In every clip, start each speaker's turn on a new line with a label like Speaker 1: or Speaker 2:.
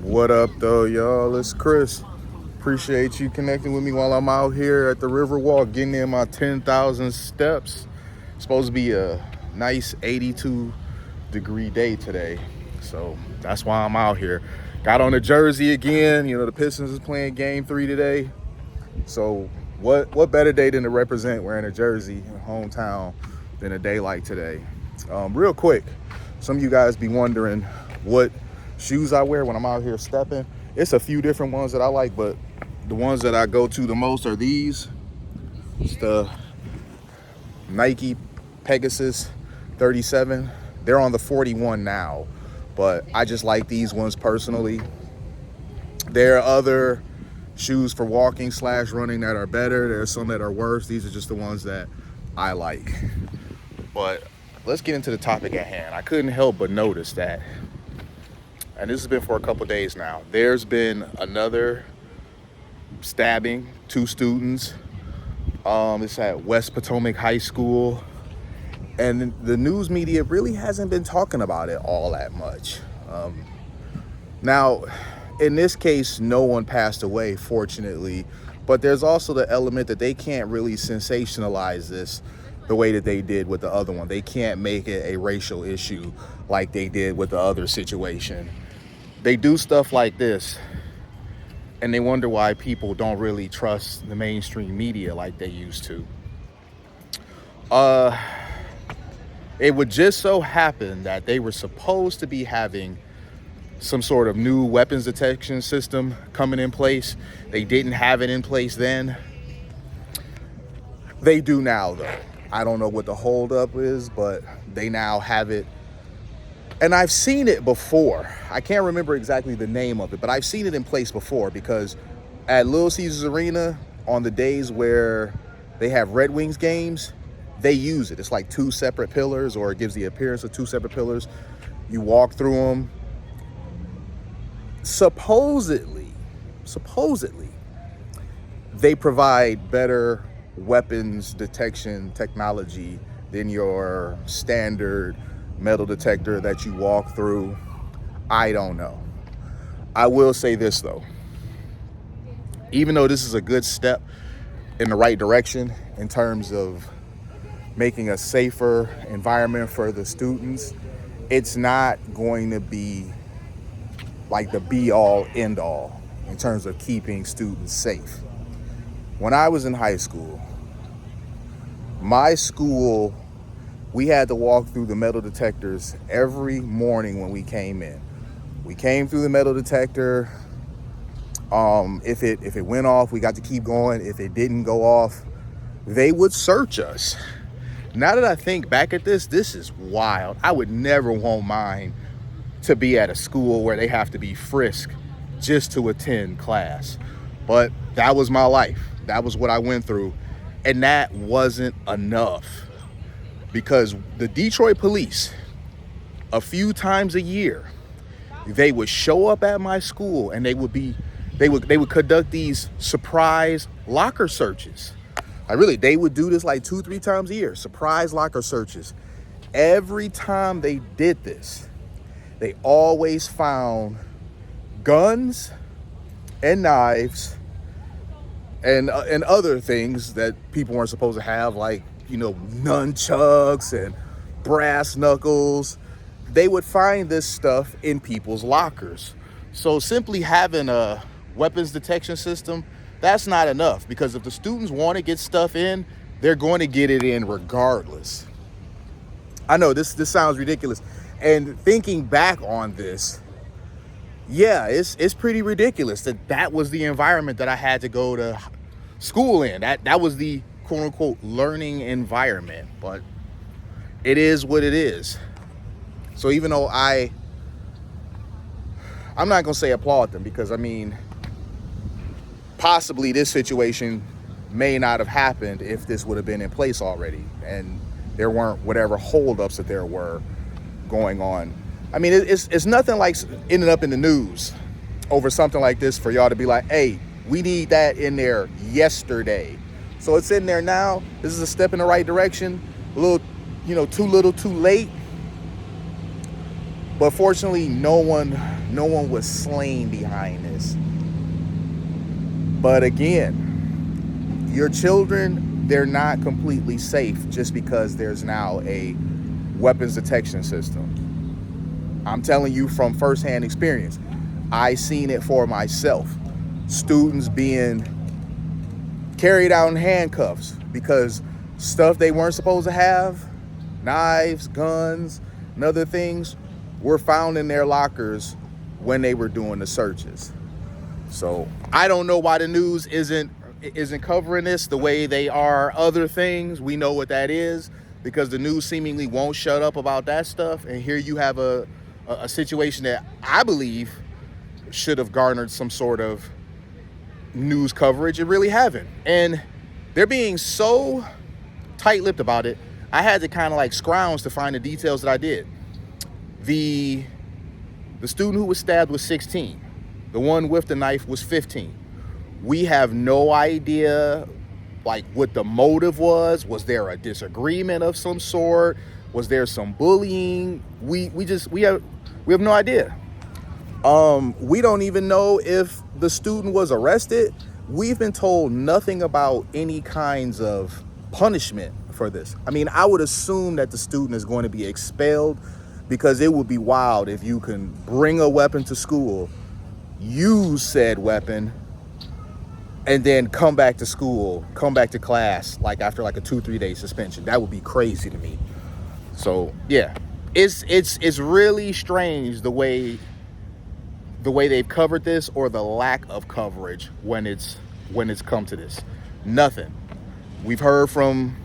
Speaker 1: What up, though, y'all? It's Chris. Appreciate you connecting with me while I'm out here at the Riverwalk, getting in my 10,000 steps. It's supposed to be a nice 82-degree day today, so that's why I'm out here. Got on the jersey again. The Pistons is playing Game 3 today, so what better day than to represent wearing a jersey in hometown than a day like today? Real quick, some of you guys be wondering what shoes I wear when I'm out here stepping. It's a few different ones that I like, but the ones that I go to the most are these. It's the Nike Pegasus 37. They're on the 41 now, but I just like these ones personally. There are other shoes for walking / running that are better. There are some that are worse. These are just the ones that I like. But let's get into the topic at hand. I couldn't help but notice that, and this has been for a couple days now, there's been another stabbing, 2 students. It's at West Potomac High School. And the news media really hasn't been talking about it all that much. Now, in this case, no one passed away, fortunately. But there's also the element that they can't really sensationalize this the way that they did with the other one. They can't make it a racial issue like they did with the other situation. They do stuff like this, and they wonder why people don't really trust the mainstream media like they used to. It would just so happen that they were supposed to be having some sort of new weapons detection system coming in place. They didn't have it in place then. They do now, though. I don't know what the holdup is, but they now have it. And I've seen it before. I can't remember exactly the name of it, but I've seen it in place before, because at Little Caesars Arena, on the days where they have Red Wings games, they use it. It's like 2 separate pillars, or it gives the appearance of 2 separate pillars. You walk through them. Supposedly, they provide better weapons detection technology than your standard metal detector that you walk through. I don't know. I will say this, though. Even though this is a good step in the right direction in terms of making a safer environment for the students, it's not going to be like the be-all, end-all in terms of keeping students safe. When I was in high school, my school, we had to walk through the metal detectors every morning when we came in. We came through the metal detector. If it went off, we got to keep going. If it didn't go off, they would search us. Now that I think back at this is wild. I would never want mine to be at a school where they have to be frisked just to attend class. But that was my life. That was what I went through. And that wasn't enough, because the Detroit police, a few times a year, they would show up at my school, and they would conduct these surprise locker searches. They would do this like 2-3 times a year, surprise locker searches. Every time they did this, they always found guns and knives and other things that people weren't supposed to have, like, nunchucks and brass knuckles. They would find this stuff in people's lockers. So simply having a weapons detection system, that's not enough, because if the students want to get stuff in, they're going to get it in regardless. I know this sounds ridiculous. And thinking back on this, yeah, it's pretty ridiculous that was the environment that I had to go to school in. That was the quote unquote learning environment. But it is what it is. So even though I'm not gonna say applaud them, because possibly this situation may not have happened if this would have been in place already and there weren't whatever holdups that there were going on. It's nothing like ending up in the news over something like this for y'all to be like, hey, we need that in there yesterday. So it's in there now. This is a step in the right direction. A little, too little, too late. But fortunately, no one was slain behind this. But again, your children, they're not completely safe just because there's now a weapons detection system. I'm telling you from firsthand experience. I seen it for myself. Students being carried out in handcuffs because stuff they weren't supposed to have, knives, guns, and other things, were found in their lockers when they were doing the searches. So I don't know why the news isn't covering this the way they are other things. We know what that is because the news seemingly won't shut up about that stuff. And here you have a situation that I believe should have garnered some sort of news coverage. It really haven't. And they're being so tight-lipped about it. I had to kind of like scrounge to find the details that I did. The student who was stabbed was 16. The one with the knife was 15. We have no idea like what the motive was. Was there a disagreement of some sort? Was there some bullying? We have no idea. We don't even know if the student was arrested. We've been told nothing about any kinds of punishment for this. I mean, I would assume that the student is going to be expelled because it would be wild if you can bring a weapon to school, use said weapon, and then come back to school, come back to class, like after like a 2-3 day suspension. That would be crazy to me. So yeah, it's really strange the way they've covered this, or the lack of coverage when it's come to this. Nothing. We've heard from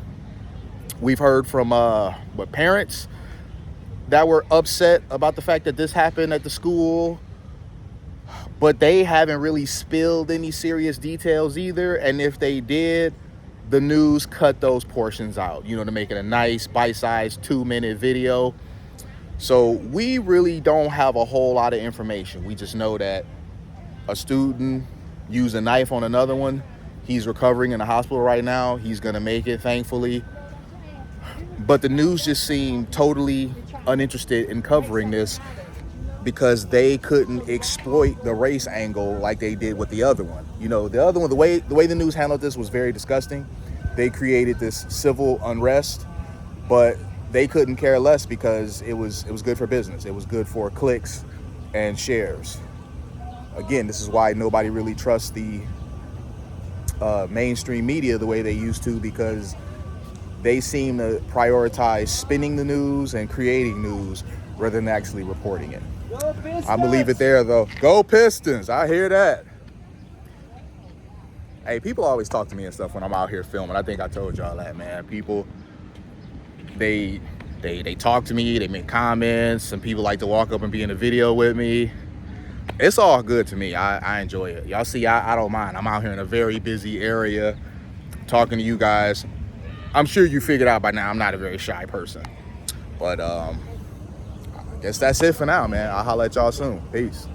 Speaker 1: what parents that were upset about the fact that this happened at the school, but they haven't really spilled any serious details either. And if they did, the news cut those portions out, to make it a nice bite-sized 2-minute video. So we really don't have a whole lot of information. We just know that a student used a knife on another one. He's recovering in the hospital right now. He's gonna make it, thankfully. But the news just seemed totally uninterested in covering this because they couldn't exploit the race angle like they did with the other one. The other one, the way the news handled this was very disgusting. They created this civil unrest, but they couldn't care less because it was good for business. It was good for clicks and shares. Again, this is why nobody really trusts the mainstream media the way they used to, because they seem to prioritize spinning the news and creating news rather than actually reporting it. I'm gonna leave it there though. Go Pistons! I hear that. Hey, people always talk to me and stuff when I'm out here filming. I think I told y'all that, man. People, they talk to me, they make comments. Some people like to walk up and be in a video with me. It's all good to me. I enjoy it. Y'all see, I don't mind. I'm out here in a very busy area talking to you guys. I'm sure you figured out by now I'm not a very shy person. But I guess that's it for now, man. I'll holler at y'all soon. Peace.